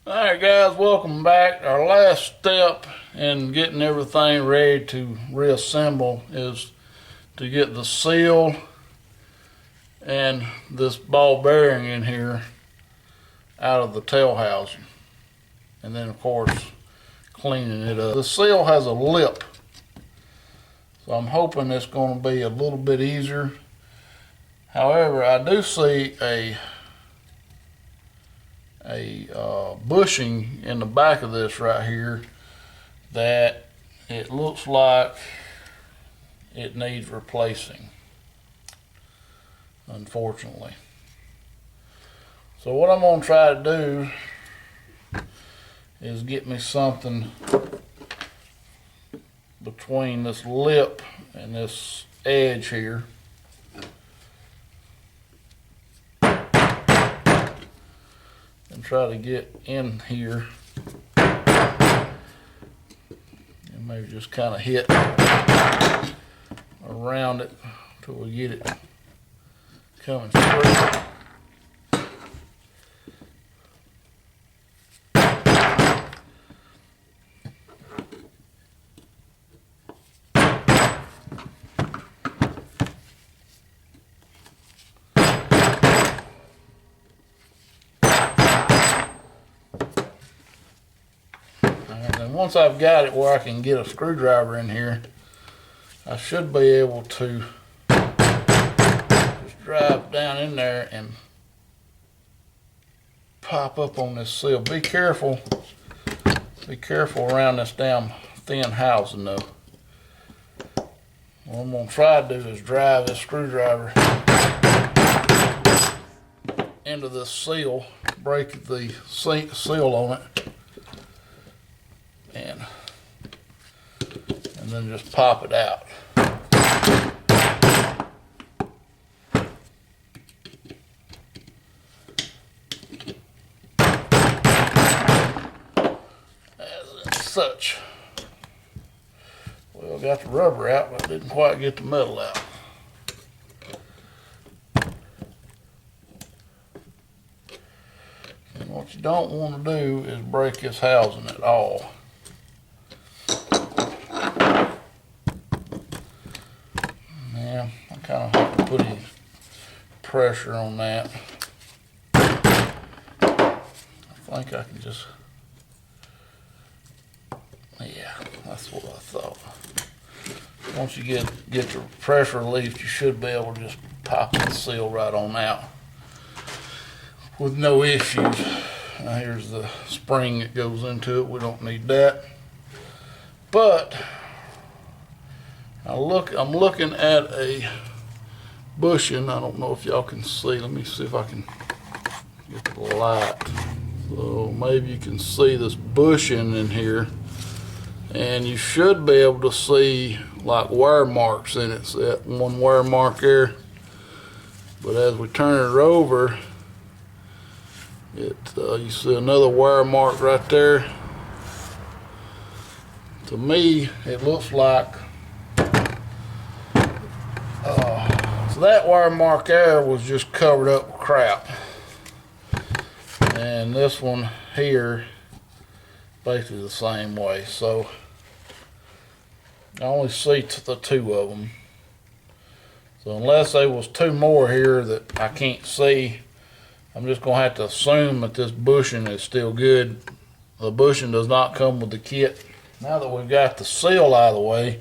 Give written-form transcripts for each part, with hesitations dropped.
Alright guys, welcome back. Our last step in getting everything ready to reassemble is to get the seal and this ball bearing in here out of the tail housing. And then of course cleaning it up. The seal has a lip, so I'm hoping it's going to be a little bit easier. However, I do see a bushing in the back of this right here that it looks like it needs replacing, unfortunately. So what I'm going to try to do is get me something between this lip and this edge here. And try to get in here and maybe just kind of hit around it until we get it coming through. And once I've got it where I can get a screwdriver in here, I should be able to just drive down in there and pop up on this seal. Be careful around this damn thin housing though. What I'm going to try to do is drive this screwdriver into this seal, break the seal on it, and then just pop it out. As such. Well, got the rubber out, but didn't quite get the metal out. And what you don't want to do is break this housing at all. I kind of have to put any pressure on that. I think I can just, yeah, that's what I thought. Once you get your pressure relieved, you should be able to just pop the seal right on out with no issues. Now here's the spring that goes into it. We don't need that. But I'm looking at a bushing. I don't know if y'all can see. Let me see if I can get the light. So maybe you can see this bushing in here, and you should be able to see like wear marks in it. See that one wear mark there? But as we turn it over, you see another wear mark right there. To me, it looks like so that wire mark there was just covered up with crap, and this one here basically the same way. So I only see the two of them. So unless there was two more here that I can't see, I'm just gonna have to assume that this bushing is still good. The bushing does not come with the kit. Now that we've got the seal out of the way,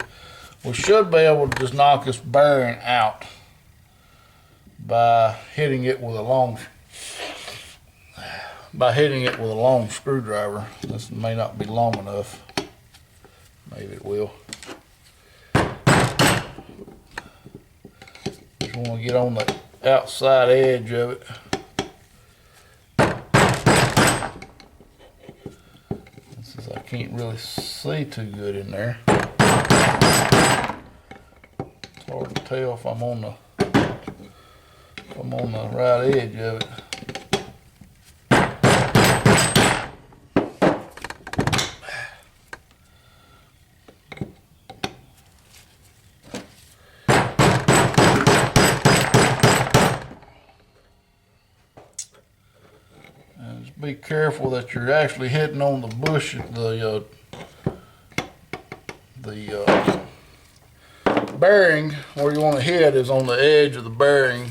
we should be able to just knock this bearing out by hitting it with a long screwdriver. This may not be long enough. Maybe it will. Just want to get on the outside edge of it. Since I can't really see too good in there, it's hard to tell if I'm on the right edge of it. be careful that you're actually hitting on the bush, the bearing. Where you want to hit is on the edge of the bearing,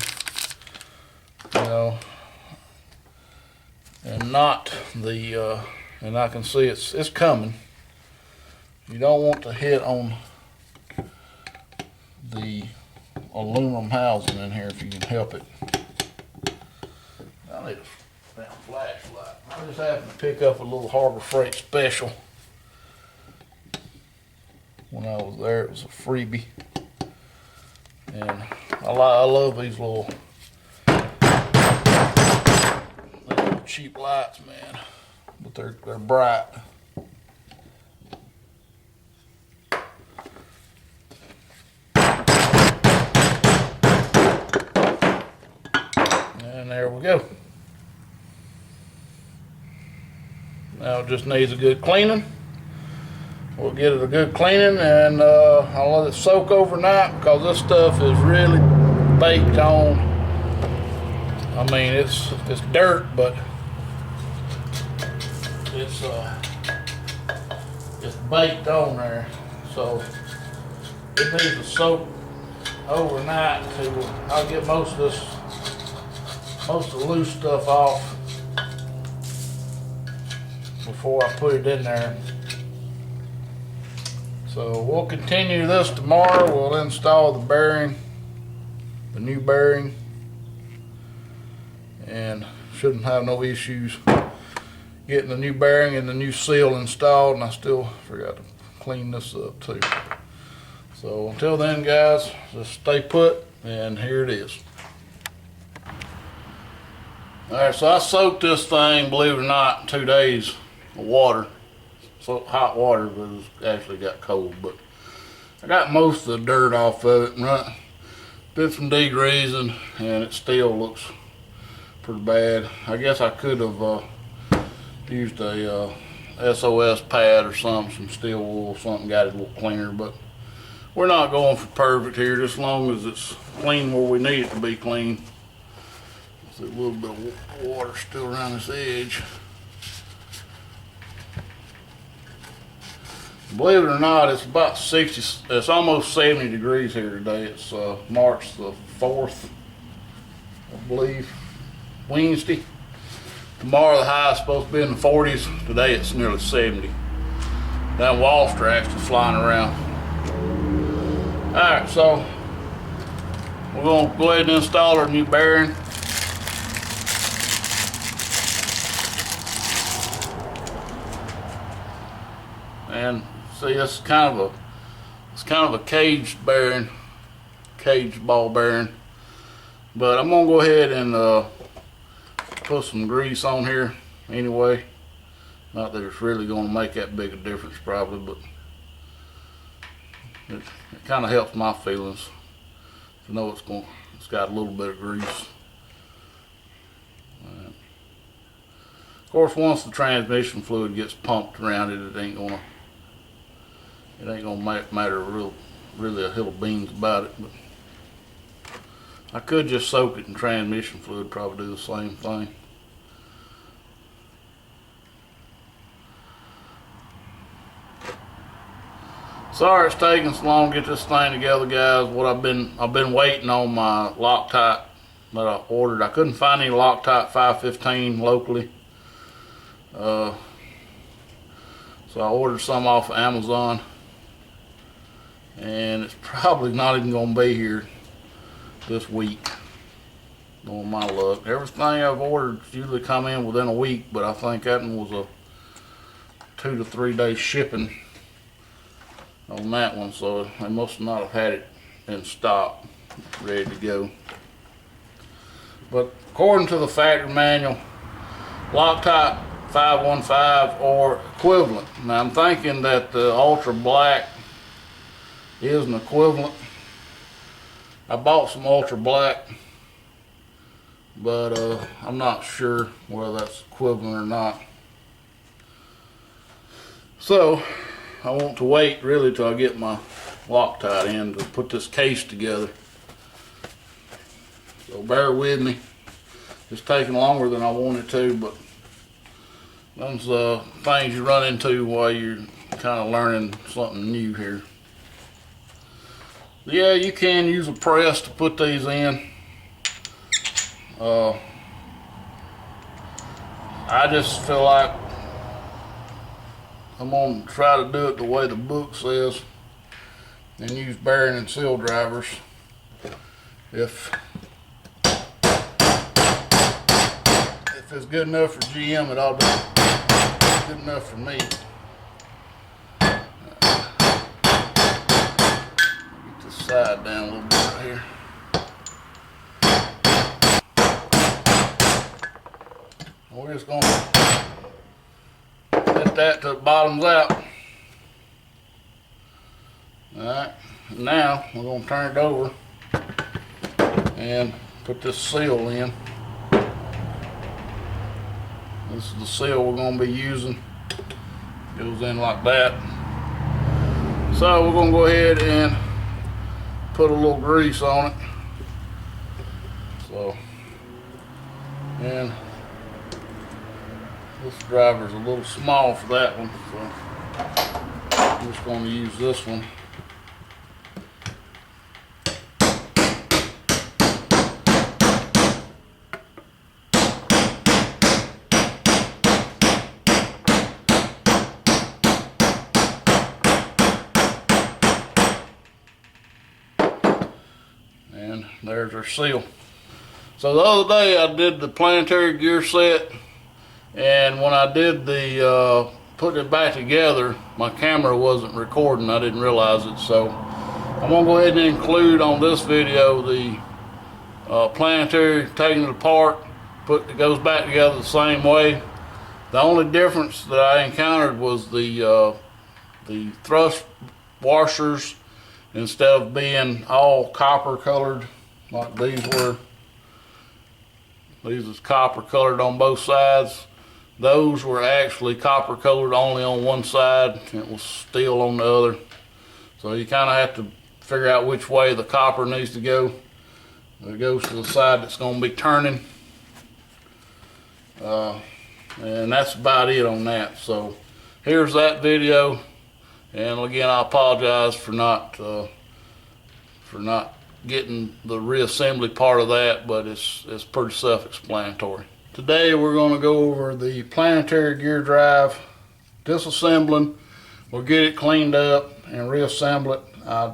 you know, and not the, and I can see it's coming. You don't want to hit on the aluminum housing in here if you can help it. I need a damn flashlight. I just happened to pick up a little Harbor Freight special when I was there. It was a freebie, and I love these little cheap lights, man. But they're bright. And there we go. Now it just needs a good cleaning. We'll get it a good cleaning, and I'll let it soak overnight because this stuff is really baked on. I mean, it's dirt, but it's baked on there, so it needs to soak overnight. I'll get most of the loose stuff off before I put it in there. So we'll continue this tomorrow. We'll install the bearing, the new bearing, and shouldn't have no issues getting the new bearing and the new seal installed. And I still forgot to clean this up too. So until then, guys, just stay put, and here it is. Alright, so I soaked this thing, believe it or not, in 2 days of water. So hot water, but it actually got cold. But I got most of the dirt off of it, and did some degreasing, and it still looks pretty bad. I guess I could have used a SOS pad or something, some steel wool, something, got it a little cleaner. But we're not going for perfect here, just as long as it's clean where we need it to be clean. There's a little bit of water still around this edge. Believe it or not, it's about 60, it's almost 70 degrees here today. It's March the 4th, I believe, Wednesday. Tomorrow the high is supposed to be in the 40s. Today it's nearly 70. That wall straps are flying around. Alright, so we're going to go ahead and install our new bearing. And see, it's kind of a caged bearing, caged ball bearing. But I'm gonna go ahead and put some grease on here anyway. Not that it's really gonna make that big a difference probably, but it kind of helps my feelings to know it's got a little bit of grease. Of course, once the transmission fluid gets pumped around it, it ain't gonna matter really a hill of beans about it. But I could just soak it in transmission fluid, probably do the same thing. Sorry it's taking so long to get this thing together, guys. I've been waiting on my Loctite that I ordered. I couldn't find any Loctite 515 locally. So I ordered some off of Amazon, and it's probably not even going to be here this week, on my luck. Everything I've ordered usually come in within a week, but I think that one was a 2 to 3 day shipping on that one, so they must not have had it in stock, ready to go. But according to the factory manual, Loctite 515 or equivalent. Now I'm thinking that the Ultra Black is an equivalent. I bought some Ultra Black, but I'm not sure whether that's equivalent or not. So I want to wait really till I get my Loctite in to put this case together. So bear with me. It's taking longer than I wanted to, but Those things you run into while you're kind of learning something new here. Yeah, you can use a press to put these in. I just feel like I'm gonna try to do it the way the book says and use bearing and seal drivers. If it's good enough for GM, it ought to be good enough for me. Get this side down a little bit right here. We're just gonna set that to the bottoms out. Alright, now we're gonna turn it over and put this seal in. This is the seal we're going to be using. Goes in like that. So we're going to go ahead and put a little grease on it. So, and this driver's a little small for that one, so I'm just going to use this one. And there's our seal. So the other day I did the planetary gear set, and when I did the putting it back together, my camera wasn't recording. I didn't realize it, so I'm gonna go ahead and include on this video the planetary taking it apart. It goes back together the same way. The only difference that I encountered was the thrust washers. Instead of being all copper colored like these were, these is copper colored on both sides. Those were actually copper colored only on one side, and it was steel on the other. So you kind of have to figure out which way the copper needs to go. It goes to the side that's going to be turning. And that's about it on that. So here's that video. And again, I apologize for not getting the reassembly part of that, but it's pretty self-explanatory. Today we're going to go over the planetary gear drive, disassembling. We'll get it cleaned up and reassemble it. I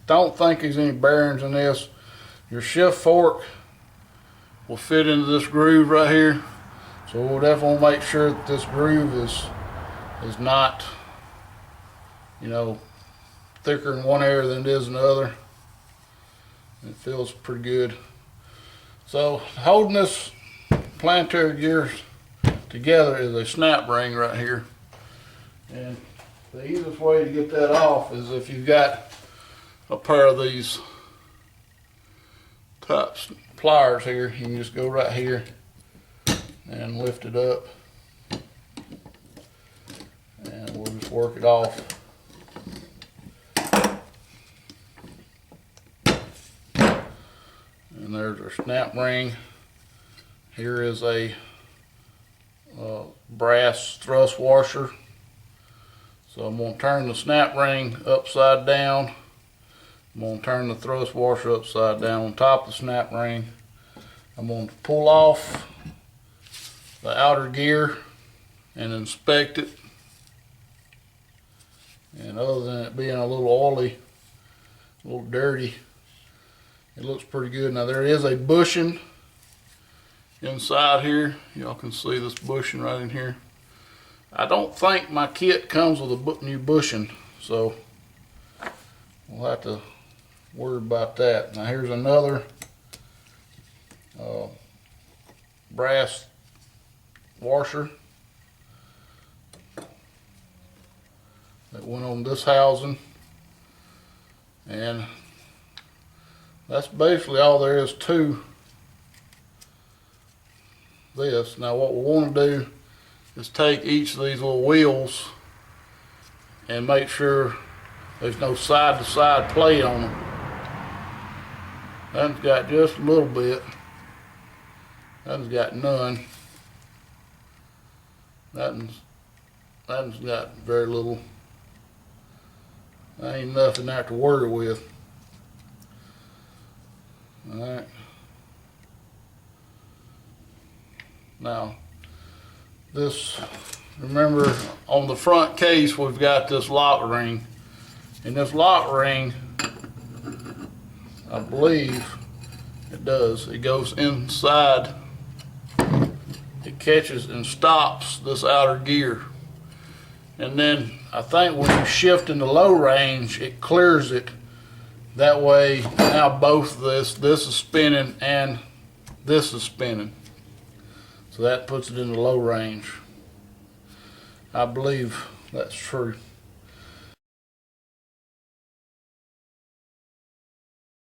don't think there's any bearings in this. Your shift fork will fit into this groove right here, so we'll definitely make sure that this groove is not, you know, thicker in one area than it is in the other. It feels pretty good. So holding this planetary gear together is a snap ring right here, and the easiest way to get that off is if you've got a pair of these type pliers here. You can just go right here and lift it up, and we'll just work it off. And there's our snap ring. Here is a brass thrust washer. So I'm going to turn the snap ring upside down. I'm going to turn the thrust washer upside down on top of the snap ring. I'm going to pull off the outer gear and inspect it. And other than it being a little oily, a little dirty, it looks pretty good. Now there is a bushing inside here. Y'all can see this bushing right in here. I don't think my kit comes with a new bushing, so we'll have to worry about that. Now here's another brass washer that went on this housing, and that's basically all there is to this. Now what we want to do is take each of these little wheels and make sure there's no side to side play on them. That's got just a little bit. That's got none. That one's got very little. There ain't nothing there to worry with. Alright. Now, this, remember on the front case we've got this lock ring. And this lock ring, I believe it does, it goes inside, it catches and stops this outer gear. And then I think when you shift in the low range, it clears it. That way now both this is spinning and this is spinning. So that puts it in the low range. I believe that's true.